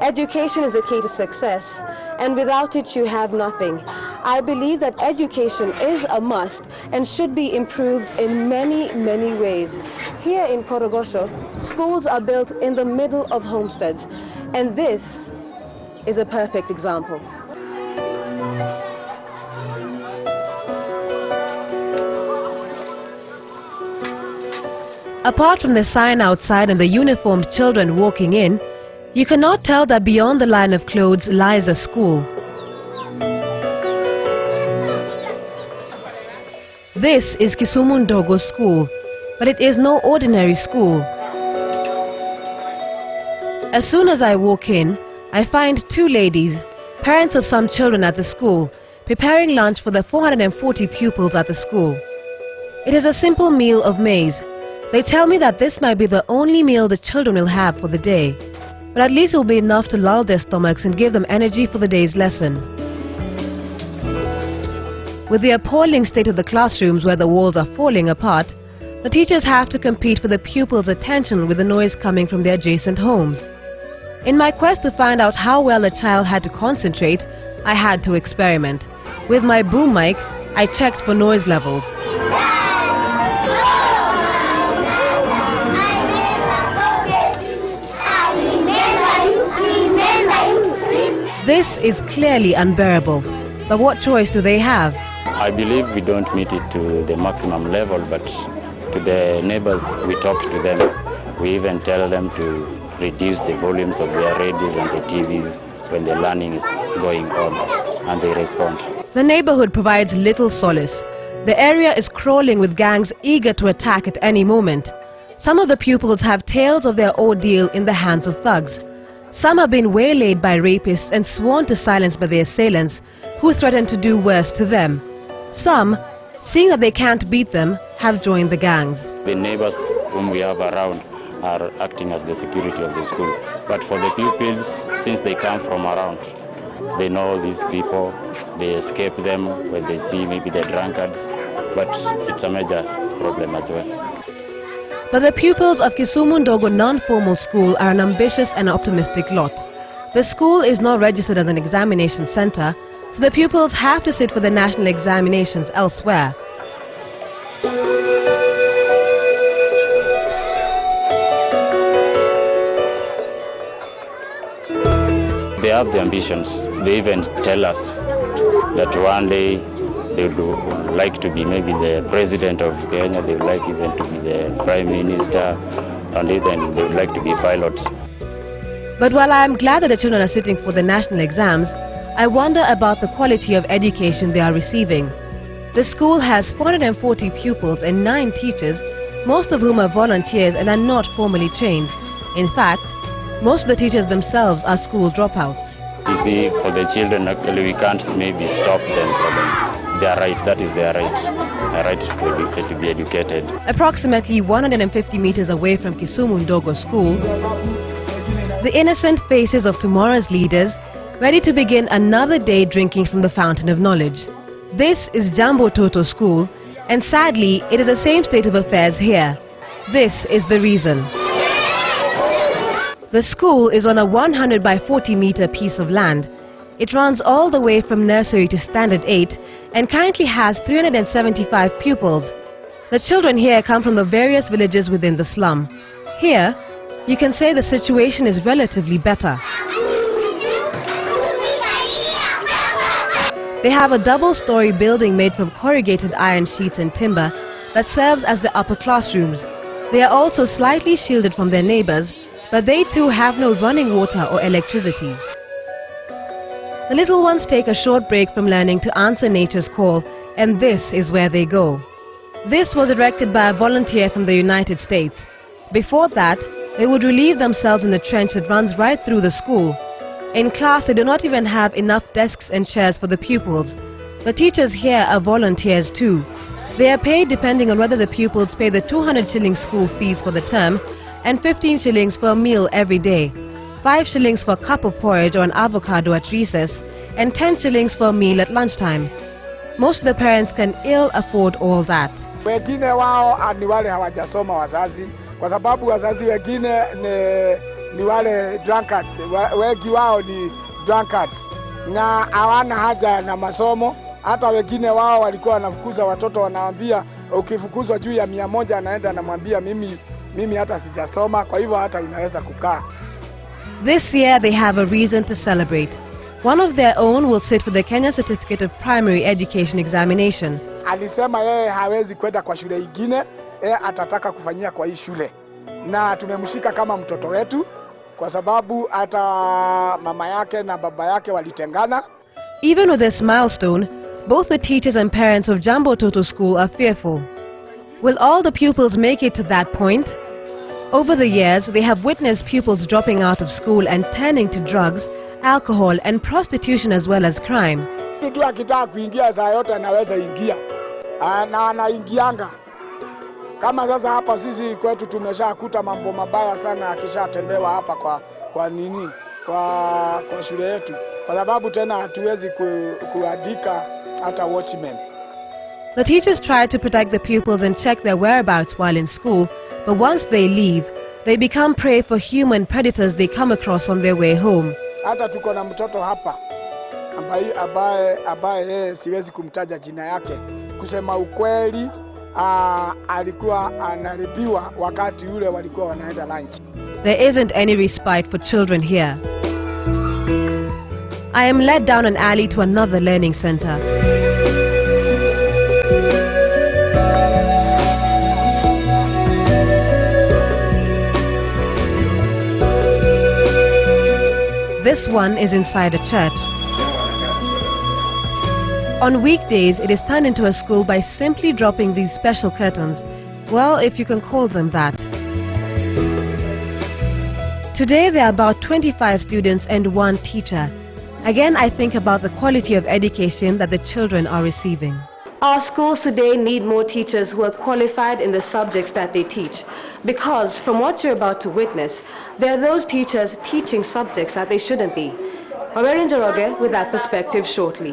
Education is the key to success, and without it you have nothing. I believe that education is a must and should be improved in many, many ways. Here in Korogosho, schools are built in the middle of homesteads, and this is a perfect example. Apart from the sign outside and the uniformed children walking in, you cannot tell that beyond the line of clothes lies a school. This is Kisumu Ndogo School, but it is no ordinary school. As soon as I walk in, I find two ladies, parents of some children at the school, preparing lunch for the 440 pupils at the school. It is a simple meal of maize. They tell me that this might be the only meal the children will have for the day, but at least it will be enough to lull their stomachs and give them energy for the day's lesson. With the appalling state of the classrooms where the walls are falling apart, the teachers have to compete for the pupils' attention with the noise coming from their adjacent homes. In my quest to find out how well a child had to concentrate, I had to experiment. With my boom mic, I checked for noise levels. This is clearly unbearable, but what choice do they have? I believe we don't meet it to the maximum level, but to the neighbors, we talk to them. We even tell them to reduce the volumes of their radios and the TVs when the learning is going on, and they respond. The neighborhood provides little solace. The area is crawling with gangs eager to attack at any moment. Some of the pupils have tales of their ordeal in the hands of thugs. Some have been waylaid by rapists and sworn to silence by their assailants, who threaten to do worse to them. Some, seeing that they can't beat them, have joined the gangs. The neighbors whom we have around are acting as the security of the school. But for the pupils, since they come from around, they know these people, they escape them when they see maybe the drunkards, but it's a major problem as well. But the pupils of Kisumu Ndogo non-formal school are an ambitious and optimistic lot. The school is not registered as an examination center, so the pupils have to sit for the national examinations elsewhere. They have the ambitions. They even tell us that one day they would like to be maybe the president of Kenya, they would like even to be the prime minister, and even they would like to be pilots. But while I am glad that the children are sitting for the national exams, I wonder about the quality of education they are receiving. The school has 440 pupils and 9 teachers, most of whom are volunteers and are not formally trained. In fact, most of the teachers themselves are school dropouts. You see, for the children, actually, we can't maybe stop them from their right. That is their right. Their right to be educated. Approximately 150 meters away from Kisumu Ndogo School, the innocent faces of tomorrow's leaders, ready to begin another day drinking from the fountain of knowledge. This is Jambo Toto School, and sadly, it is the same state of affairs here. This is the reason. The school is on a 100 by 40 meter piece of land. It runs all the way from nursery to standard 8 and currently has 375 pupils. The children here come from the various villages within the slum. Here, you can say the situation is relatively better. They have a double-story building made from corrugated iron sheets and timber that serves as the upper classrooms. They are also slightly shielded from their neighbors, but they too have no running water or electricity. The little ones take a short break from learning to answer nature's call, and this is where they go. This was erected by a volunteer from the United States. Before that, they would relieve themselves in the trench that runs right through the school. In class, they do not even have enough desks and chairs for the pupils. The teachers here are volunteers too. They are paid depending on whether the pupils pay the 200 shillings school fees for the term and 15 shillings for a meal every day, 5 shillings for a cup of porridge or an avocado at recess, and 10 shillings for a meal at lunchtime. Most of the parents can ill afford all that. Wengine wao ni wale hawajasoma wazazi, kwa sababu wazazi wengine ni wale drunkards, wengi wao ni drunkards na hawana haja na masomo. Hata wengine wao walikuwa wanafukuza watoto, wanaambia ukifukuzwa juu ya 100 anaenda anamwambia mimi hata sijasoma, kwa hivyo hata unaweza kukaa. This year they have a reason to celebrate. One of their own will sit for the Kenya Certificate of Primary Education examination. Alisema yeye hawezi kwenda kwa shule ingine, yeye atataka kufanyia kwa hii shule. Na tumemshika kama mtoto wetu kwa sababu hata mama yake na baba yake walitengana. Even with this milestone, both the teachers and parents of Jambo Toto School are fearful. Will all the pupils make it to that point? Over the years, they have witnessed pupils dropping out of school and turning to drugs, alcohol and prostitution as well as crime. Mtu akitaka kuingia saa yote anaweza ingia. Na anaingianga. Kama sasa hapa sisi kwetu tumeshakuta mambo mabaya sana akishatendewa hapa kwa shule yetu. Kwa sababu tena hatuwezi kuandika hata watchmen. The teachers try to protect the pupils and check their whereabouts while in school, but once they leave, they become prey for human predators they come across on their way home. Hata tuko na mtoto hapa ambaye siwezi kumtaja jina yake. Kusema ukweli, alikuwa anaribiwa wakati ule walikuwa wanaenda lunch. There isn't any respite for children here. I am led down an alley to another learning center. This one is inside a church. On weekdays, it is turned into a school by simply dropping these special curtains. Well, if you can call them that. Today, there are about 25 students and 1 teacher. Again, I think about the quality of education that the children are receiving. Our schools today need more teachers who are qualified in the subjects that they teach. Because from what you're about to witness, there are those teachers teaching subjects that they shouldn't be. Maureen Njoroge with that perspective shortly.